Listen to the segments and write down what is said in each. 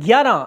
11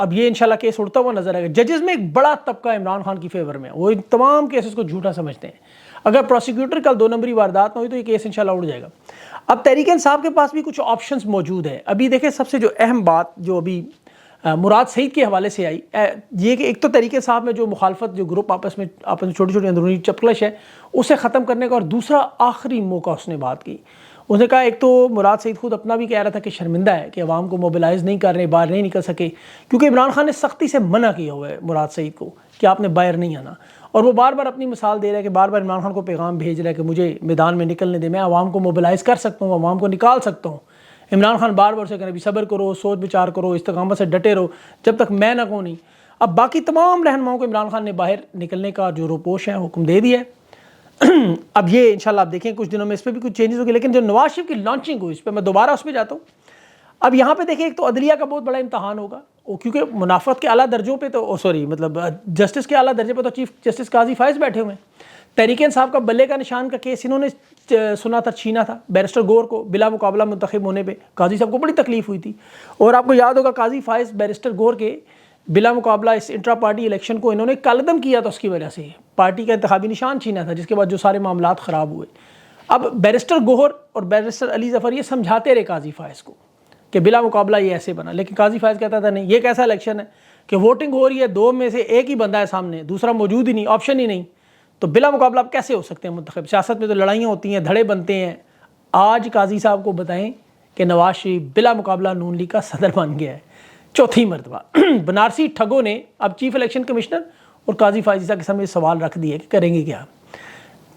اب یہ انشاءاللہ کیس اڑتا ہوا نظر آئے گا. ججز میں ایک بڑا طبقہ عمران خان کی فیور میں ہے, وہ ان تمام کیسز کو جھوٹا سمجھتے ہیں. اگر پروسیکیوٹر کل 2 نمبری واردات نہ ہوئی تو یہ کیس انشاءاللہ اڑ جائے گا. اب تحریک انصاف کے پاس بھی کچھ آپشنز موجود ہیں. ابھی دیکھیں سب سے جو اہم بات جو ابھی مراد سعید کے حوالے سے آئی یہ کہ ایک تو تحریک انصاف میں جو مخالفت جو گروپ آپس میں چھوٹی چھوٹی اندرونی چپکلش ہے اسے ختم کرنے کا, اور دوسرا آخری موقع اس نے بات کی. اس نے کہا ایک تو مراد سعید خود اپنا بھی کہہ رہا تھا کہ شرمندہ ہے کہ عوام کو موبلائز نہیں کر رہے, باہر نہیں نکل سکے, کیونکہ عمران خان نے سختی سے منع کیا ہوا ہے مراد سعید کو کہ آپ نے باہر نہیں آنا. اور وہ بار بار اپنی مثال دے رہا ہے کہ بار بار عمران خان کو پیغام بھیج رہا ہے کہ مجھے میدان میں نکلنے دے, میں عوام کو موبلائز کر سکتا ہوں, عوام کو نکال سکتا ہوں. عمران خان بار بار سے کہہ رہے ہیں صبر کرو, سوچ بچار کرو, استقامت سے ڈٹے رہو, جب تک میں نہ کہوں نہیں. اب باقی تمام رہنماؤں کو عمران خان نے باہر نکلنے کا جو روپوش ہے حکم دے دیا ہے. اب یہ انشاءاللہ آپ دیکھیں کچھ دنوں میں اس پہ بھی کچھ چینجز ہوگی. لیکن جو نواز شریف کی لانچنگ ہوئی اس پہ میں دوبارہ اس پہ جاتا ہوں. اب یہاں پہ دیکھیں ایک تو عدلیہ کا بہت بڑا امتحان ہوگا, کیونکہ منافعت کے اعلیٰ درجوں پہ تو جسٹس کے اعلیٰ درجے پہ تو چیف جسٹس قاضی فائز بیٹھے ہوئے ہیں. تحریک انصاف کا بلے کا نشان کا کیس انہوں نے سنا تھا, چھینا تھا بیرسٹر گور کو بلا مقابلہ منتخب ہونے پہ. قاضی صاحب کو بڑی تکلیف ہوئی تھی, اور آپ کو یاد ہوگا قاضی فائز بیرسٹر گور کے بلا مقابلہ اس انٹرا پارٹی الیکشن کو انہوں نے کالعدم کیا تھا, اس کی وجہ سے پارٹی کا انتخابی نشان چھینا تھا, جس کے بعد جو سارے معاملات خراب ہوئے. اب بیرسٹر گوہر اور بیرسٹر علی ظفر یہ سمجھاتے رہے قاضی فائز کو کہ بلا مقابلہ یہ ایسے بنا, لیکن قاضی فائز کہتا تھا نہیں, یہ کیسا الیکشن ہے کہ ووٹنگ ہو رہی ہے, 2 میں سے ایک ہی بندہ ہے سامنے, دوسرا موجود ہی نہیں, آپشن ہی نہیں, تو بلا مقابلہ آپ کیسے ہو سکتے ہیں منتخب. سیاست میں تو لڑائیاں ہوتی ہیں, دھڑے بنتے ہیں. آج قاضی صاحب کو بتائیں کہ نواز شریف بلا مقابلہ نون لیگ کا صدر بن گیا ہے 4تھی مرتبہ. بنارسی ٹھگوں نے اب چیف الیکشن کمشنر اور قاضی فائز صاحب کے سامنے سوال رکھ دیے کہ کریں گے کیا.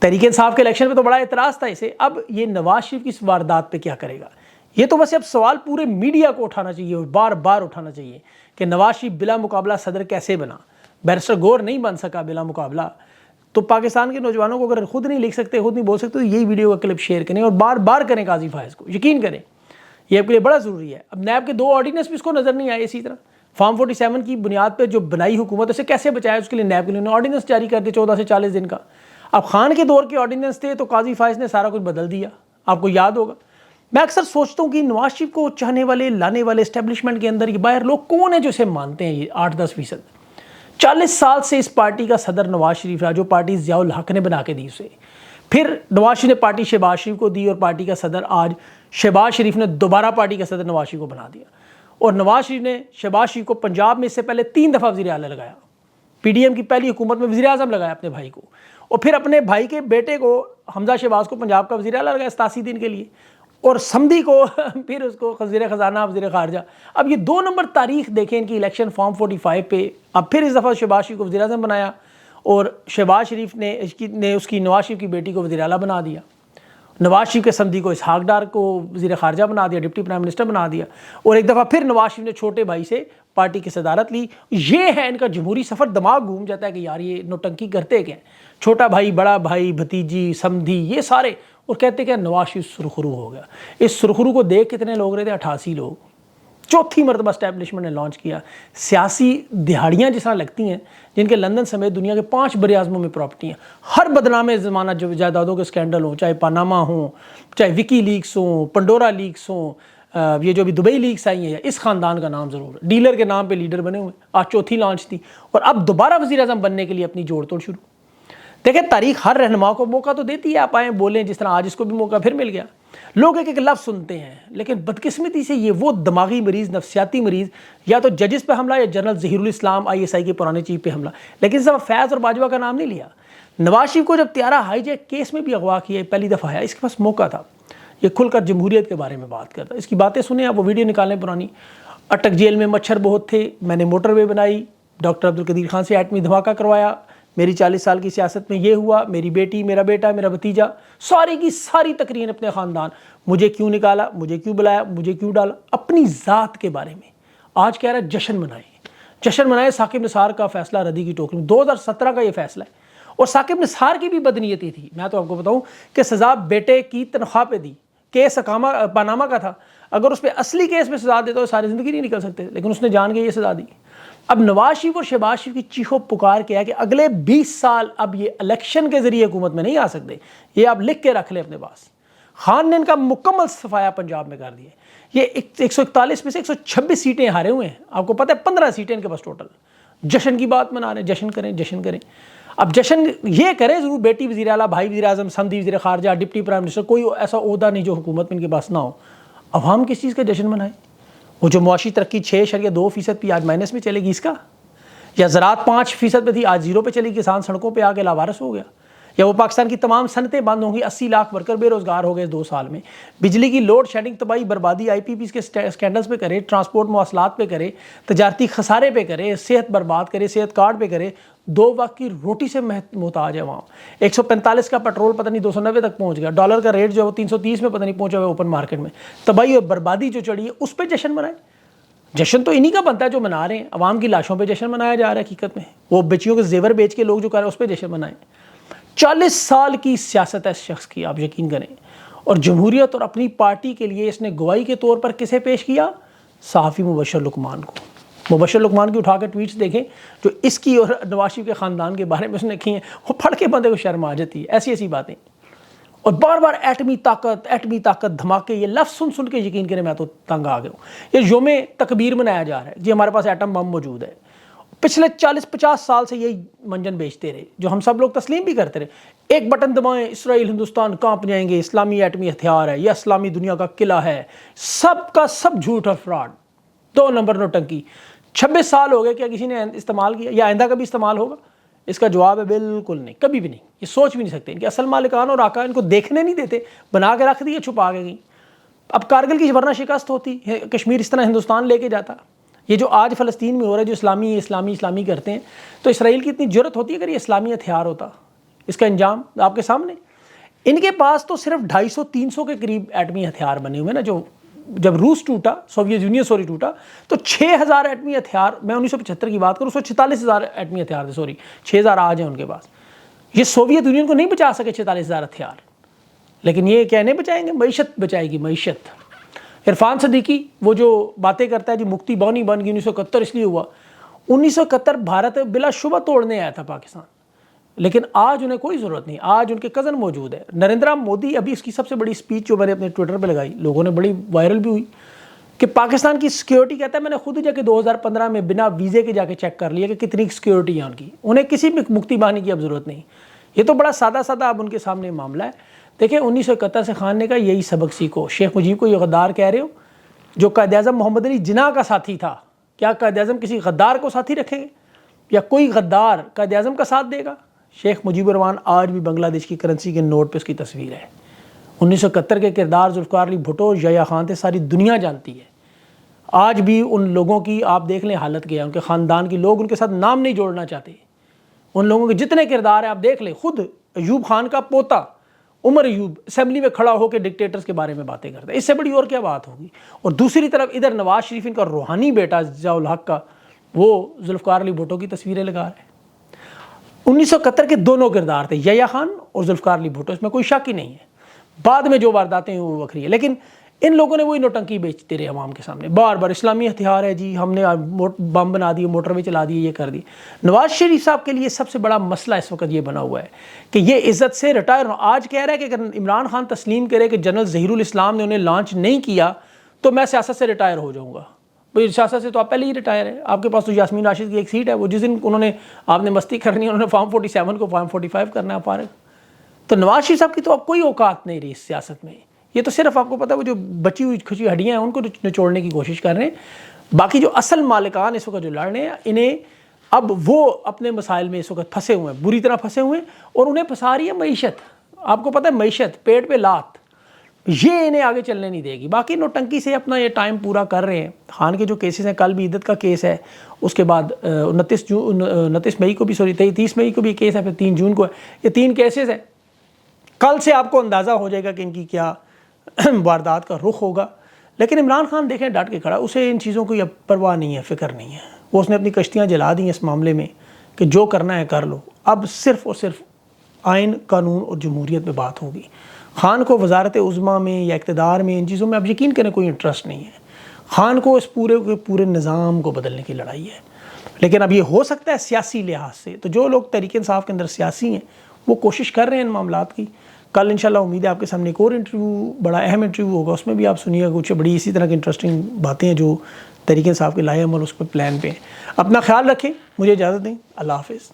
تحریک انصاف کے الیکشن پہ تو بڑا اعتراض تھا اسے, اب یہ نواز شریف کی اس واردات پہ کیا کرے گا. یہ تو بس اب سوال پورے میڈیا کو اٹھانا چاہیے اور بار بار اٹھانا چاہیے کہ نواز شریف بلا مقابلہ صدر کیسے بنا. بیرسٹر گور نہیں بن سکا بلا مقابلہ, تو پاکستان کے نوجوانوں کو اگر خود نہیں لکھ سکتے, خود نہیں بول سکتے, تو یہی ویڈیو کا کلپ شیئر کریں اور بار بار کریں قاضی فائز کو, یقین کریں یہ آپ کے لیے بڑا ضروری ہے. اب نیب کے 2 آرڈیننس بھی اس کو نظر نہیں آئے. اسی طرح فارم 47 کی بنیاد پہ جو بنائی حکومت اسے کیسے بچایا, اس کے لیے نیب کے لیے آرڈیننس جاری کر دیا 14 سے 40 دن کا. اب خان کے دور کے آرڈیننس تھے تو قاضی فائز نے سارا کچھ بدل دیا, آپ کو یاد ہوگا. میں اکثر سوچتا ہوں کہ نواز شریف کو چاہنے والے, لانے والے اسٹیبلشمنٹ کے اندر یہ باہر لوگ کون ہیں جو اسے مانتے ہیں. یہ 8-10%. 40 سال سے اس پارٹی کا صدر نواز شریف رہا, جو پارٹی ضیاء الحق نے بنا کے دی اسے. پھر نواز شریف نے پارٹی شہباز شریف کو دی, اور پارٹی کا صدر آج شہباز شریف نے دوبارہ پارٹی کا صدر نواز شریف کو بنا دیا. اور نواز شریف نے شہباز شریف کو پنجاب میں اس سے پہلے 3 دفعہ وزیر اعلیٰ لگایا. پی ڈی ایم کی پہلی حکومت میں وزیر اعظم لگایا اپنے بھائی کو, اور پھر اپنے بھائی کے بیٹے کو حمزہ شہباز کو پنجاب کا وزیر اعلیٰ لگایا 87 دن کے لیے, اور سمدھی کو پھر اس کو وزیر خزانہ, وزیر خارجہ. اب یہ 2 نمبر تاریخ دیکھیں ان کی الیکشن فارم 45 پہ. اب پھر اس دفعہ شہباز شریف کو وزیر اعظم بنایا, اور شہباز شریف نے اس کی نواز شریف کی بیٹی کو وزیر اعلیٰ بنا دیا. نواز شریف کے سمدھی کو اسحاق ڈار کو وزیر خارجہ بنا دیا, ڈپٹی پرائم منسٹر بنا دیا. اور ایک دفعہ پھر نواز شریف نے چھوٹے بھائی سے پارٹی کی صدارت لی. یہ ہے ان کا جمہوری سفر. دماغ گھوم جاتا ہے کہ یار یہ نوٹنکی کرتے کیا, چھوٹا بھائی, بڑا بھائی, بھتیجی, سمدھی, یہ سارے, اور کہتے کہ نواز شریف سرخرو ہو گیا. اس سرخرو کو دیکھ کتنے لوگ رہے تھے, 88 لوگ. 4تھی مرتبہ اسٹیبلشمنٹ نے لانچ کیا. سیاسی دہاڑیاں جس طرح لگتی ہیں, جن کے لندن سمیت دنیا کے 5 بر اعظموں میں پراپرٹی ہیں. ہر بدنام زمانہ جائیدادوں کے اسکینڈل ہوں, چاہے پاناما ہوں, چاہے وکی لیکس ہوں, پنڈورا لیکس ہوں, یہ جو ابھی دبئی لیکس آئی ہیں, اس خاندان کا نام ضرور, ڈیلر کے نام پہ لیڈر بنے ہوئے. آج 4تھی لانچ تھی, اور اب دوبارہ وزیر اعظم بننے کے لیے اپنی جوڑ توڑ شروع. دیکھیں تاریخ ہر رہنما کو موقع تو دیتی ہے, آپ آئیں بولیں, جس طرح آج اس کو بھی موقع پھر مل گیا. لوگ ایک لفظ سنتے ہیں, لیکن بدقسمتی سے یہ وہ دماغی مریض, نفسیاتی مریض, یا تو ججز پہ حملہ یا جنرل ظہیر الاسلام ISI کے پرانے چیف پہ حملہ. لیکن اس دفعہ فیض اور باجوہ کا نام نہیں لیا. نواز شریف کو جب طیارہ ہائی جیک کیس میں بھی اغوا کیا, پہلی دفعہ ہے, اس کے پاس موقع تھا یہ کھل کر جمہوریت کے بارے میں بات کرتا. اس کی باتیں سنیں آپ, وہ ویڈیو نکالیں پرانی. اٹک جیل میں مچھر بہت تھے, میں نے موٹر وے بنائی, ڈاکٹر عبدالقدیر خان سے ایٹمی دھماکہ کروایا, میری 40 سال کی سیاست میں یہ ہوا, میری بیٹی, میرا بیٹا, میرا بھتیجا, ساری کی ساری تقریر اپنے خاندان, مجھے کیوں نکالا, مجھے کیوں بلایا, مجھے کیوں ڈالا, اپنی ذات کے بارے میں. آج کہہ رہا ہے جشن منائیں, جشن منائیں. ثاقب نثار کا فیصلہ ردی کی ٹوکری میں, 2017 کا یہ فیصلہ ہے. اور ثاقب نثار کی بھی بدنیتی تھی. میں تو آپ کو بتاؤں کہ سزا بیٹے کی تنخواہ پہ دی. کیس پاناما کا تھا, اگر اس پہ اصلی کیس میں سزا دیتا تو ساری زندگی نہیں نکل سکتے, لیکن اس نے جان کے یہ سزا دی. اب نواز شریف اور شہباز شریف کی چیخو پکار کیا ہے کہ اگلے 20 سال اب یہ الیکشن کے ذریعے حکومت میں نہیں آ سکتے. یہ آپ لکھ کے رکھ لیں اپنے پاس. خان نے ان کا مکمل صفایا پنجاب میں کر دیا. یہ 141 میں سے 126 سیٹیں ہارے ہوئے ہیں. آپ کو پتہ ہے 15 سیٹیں ان کے پاس ٹوٹل. جشن کی بات منا رہے ہیں, جشن کریں جشن کریں. اب جشن یہ کریں ضرور, بیٹی وزیر اعلیٰ, بھائی وزیر اعظم, سمدھی وزیر خارجہ, ڈپٹی پرائم منسٹر, کوئی ایسا عہدہ نہیں جو حکومت میں ان کے پاس نہ ہو. عوام کس چیز کا جشن منائے؟ وہ جو معاشی ترقی 6.2% پہ آج مائنس میں چلے گی اس کا, یا زراعت 5% پہ تھی آج 0 پہ چلی گی, کسان سڑکوں پہ آ کے لاوارث ہو گیا, یا وہ پاکستان کی تمام صنعتیں بند ہوں گی, 80 لاکھ ورکر بے روزگار ہو گئے 2 سال میں. بجلی کی لوڈ شیڈنگ, تباہی بربادی IPPs کے اسکینڈلز پہ کرے, ٹرانسپورٹ مواصلات پہ کرے, تجارتی خسارے پہ کرے, صحت برباد کرے, صحت کارڈ پہ کرے. 2 وقت کی روٹی سے محتاج ہے وہاں. 145 کا پیٹرول پتہ نہیں 290 تک پہنچ گیا, ڈالر کا ریٹ جو ہے وہ 330 میں پتہ نہیں پہنچا ہوا ہے اوپن مارکیٹ میں. تباہی اور بربادی جو چڑھی ہے اس پہ جشن منائے. جشن تو انہی کا بنتا ہے جو منا رہے ہیں. عوام کی لاشوں پہ جشن منایا جا رہا ہے حقیقت میں. وہ بچیوں کے زیور بیچ کے لوگ جو کر رہے ہیں اس پہ جشن منائیں. 40 سال کی سیاست ہے اس شخص کی, آپ یقین کریں. اور جمہوریت اور اپنی پارٹی کے لیے اس نے گواہی کے طور پر کسے پیش کیا؟ صحافی مبشر لقمان کو. مبشر لقمان کی اٹھا کے ٹویٹس دیکھیں جو اس کی اور نواز شریف کے خاندان کے بارے میں اس نے لکھی ہیں, وہ پڑھ کے بندے کو شرم آ جاتی ہے. ایسی ایسی باتیں, اور بار بار ایٹمی طاقت دھماکے, یہ لفظ سن کے یقین کریں میں تو تنگ آ گیا ہوں. یہ یوم تکبیر منایا جا رہا ہے جی, ہمارے پاس ایٹم بم موجود ہے. پچھلے 40-50 سال سے یہی منجن بیچتے رہے جو ہم سب لوگ تسلیم بھی کرتے رہے. ایک بٹن دبائیں اسرائیل ہندوستان کانپ جائیں گے, اسلامی ایٹمی ہتھیار ہے, یہ اسلامی دنیا کا قلعہ ہے. سب کا سب جھوٹ اور فراڈ, 2 نمبر نوٹنکی. 26 سال ہو گئے, کیا کسی نے استعمال کیا یا آئندہ کبھی استعمال ہوگا؟ اس کا جواب ہے بالکل نہیں, کبھی بھی نہیں. یہ سوچ بھی نہیں سکتے. ان کے اصل مالکان اور آقا ان کو دیکھنے نہیں دیتے, بنا کے رکھ دیے, چھپا کے گئی. اب کارگل کی ورنہ شکست ہوتی, کشمیر اس طرح ہندوستان لے کے جاتا. یہ جو آج فلسطین میں ہو رہا ہے جو اسلامی کرتے ہیں, تو اسرائیل کی اتنی جرت ہوتی ہے اگر یہ اسلامی ہتھیار ہوتا. اس کا انجام آپ کے سامنے. ان کے پاس تو صرف 250-300 کے قریب ایٹمی ہتھیار بنے ہوئے نا. جو جب روس ٹوٹا, سوویت یونین ٹوٹا, تو 6000 ایٹمی ہتھیار, میں 1975 کی بات کروں, 146,000 ایٹمی ہتھیار تھے, 6000 آج ہیں ان کے پاس. یہ سوویت یونین کو نہیں بچا سکے 46,000 ہتھیار, لیکن یہ کیا نہیں بچائیں گے؟ معیشت بچائے گی, معیشت. عرفان صدیقی وہ جو باتیں کرتا ہے جی مکتی بانی بن گئی 1971 اس لیے ہوا. 1971 بھارت بلا شبہ توڑنے آیا تھا پاکستان, لیکن آج انہیں کوئی ضرورت نہیں. آج ان کے کزن موجود ہے نریندرا مودی. ابھی اس کی سب سے بڑی اسپیچ جو میں نے اپنے ٹویٹر پہ لگائی, لوگوں نے بڑی وائرل بھی ہوئی, کہ پاکستان کی سیکیورٹی, کہتا ہے میں نے خود جا کے 2015 میں بنا ویزے کے جا کے چیک کر لیا کہ کتنی سیکیورٹی ہے ان کی. انہیں کسی بھی مکتی بانی کی اب ضرورت نہیں. یہ تو بڑا سادہ اب ان کے سامنے معاملہ ہے. دیکھیں 1971 سے خان نے کہا یہی سبق سیکھو. شیخ مجیب کو یہ غدار کہہ رہے ہو جو قائد اعظم محمد علی جناح کا ساتھی تھا. کیا قائد اعظم کسی غدار کو ساتھی رکھیں گے, یا کوئی غدار قائد اعظم کا ساتھ دے گا؟ شیخ مجیب الرحمان آج بھی بنگلہ دیش کی کرنسی کے نوٹ پہ اس کی تصویر ہے. 1971 کے کردار ذوالفقار علی بھٹو, یحییٰ خان تھے, ساری دنیا جانتی ہے. آج بھی ان لوگوں کی آپ دیکھ لیں حالت کیا ہے, ان کے خاندان کے لوگ ان کے ساتھ نام نہیں جوڑنا چاہتے. ان لوگوں کے جتنے کردار ہیں آپ دیکھ لیں. خود ایوب خان کا پوتا عمر ایوب اسمبلی میں کھڑا ہو کے ڈکٹیٹرز کے بارے میں باتیں کرتا ہے. اس سے بڑی اور کیا بات ہوگی؟ اور دوسری طرف ادھر نواز شریف ان کا روحانی بیٹا ضیاء الحق کا, وہ ذوالفقار علی بھٹو کی تصویریں لگا رہے ہیں. 1971 کے دونوں کردار تھے, یحییٰ خان اور ذوالفقار علی بھٹو, اس میں کوئی شک ہی نہیں ہے. بعد میں جو وارداتیں وہ وکری ہے, لیکن ان لوگوں نے وہی نوٹنکی بیچتے رہے عوام کے سامنے. بار بار اسلامی ہتھیار ہے جی, ہم نے بم بنا دیے, موٹر وے چلا دیے, یہ کر دی. نواز شریف صاحب کے لیے سب سے بڑا مسئلہ اس وقت یہ بنا ہوا ہے کہ یہ عزت سے ریٹائر ہو. آج کہہ رہا ہے کہ اگر عمران خان تسلیم کرے کہ جنرل ظہیر الاسلام نے انہیں لانچ نہیں کیا تو میں سیاست سے ریٹائر ہو جاؤں گا. بھائی سیاست سے تو آپ پہلے ہی ریٹائر ہے. آپ کے پاس تو یاسمین راشد کی ایک سیٹ ہے, وہ جس دن انہوں نے آپ نے مستی کرنی ہے انہوں نے فارم 47 کو فارم 45 کرنا ہے فارغ. تو نواز شریف صاحب کی تو اب کوئی اوقات نہیں رہی اس سیاست میں. یہ تو صرف آپ کو پتہ ہے وہ جو بچی ہوئی کھچی ہڈیاں ہیں ان کو نچوڑنے کی کوشش کر رہے ہیں. باقی جو اصل مالکان اس وقت جو لڑ رہے ہیں, انہیں اب وہ اپنے مسائل میں اس وقت پھنسے ہوئے ہیں, بری طرح پھنسے ہوئے ہیں, اور انہیں پھنسا رہی ہے معیشت. آپ کو پتہ ہے معیشت, پیٹ پہ لات, یہ انہیں آگے چلنے نہیں دے گی. باقی نوٹنکی سے اپنا یہ ٹائم پورا کر رہے ہیں. خان کے جو کیسز ہیں, کل بھی عدت کا کیس ہے, اس کے بعد 29 مئی کو بھی 30 مئی کو بھی کیس ہے, پھر 3 جون کو ہے. یہ 3 کیسز ہیں. کل سے آپ کو اندازہ ہو جائے گا کہ ان کی کیا واردات کا رخ ہوگا. لیکن عمران خان دیکھیں ڈٹ کے کھڑا, اسے ان چیزوں کو اب پرواہ نہیں ہے, فکر نہیں ہے. وہ اس نے اپنی کشتیاں جلا دی ہیں اس معاملے میں کہ جو کرنا ہے کر لو. اب صرف اور صرف آئین, قانون اور جمہوریت میں بات ہوگی. خان کو وزارت عظمیٰ میں یا اقتدار میں ان چیزوں میں اب یقین کریں کوئی انٹرسٹ نہیں ہے. خان کو اس پورے نظام کو بدلنے کی لڑائی ہے. لیکن اب یہ ہو سکتا ہے سیاسی لحاظ سے, تو جو لوگ تحریک انصاف کے اندر سیاسی ہیں وہ کوشش کر رہے ہیں ان معاملات کی کل انشاءاللہ امید ہے آپ کے سامنے ایک اور انٹرویو، بڑا اہم انٹرویو ہوگا، اس میں بھی آپ سنیے گا کچھ بڑی اسی طرح کی انٹرسٹنگ باتیں ہیں جو تحریک انصاف کے لائے عمل اس پہ پلان پہ ہیں۔ اپنا خیال رکھیں، مجھے اجازت دیں، اللہ حافظ۔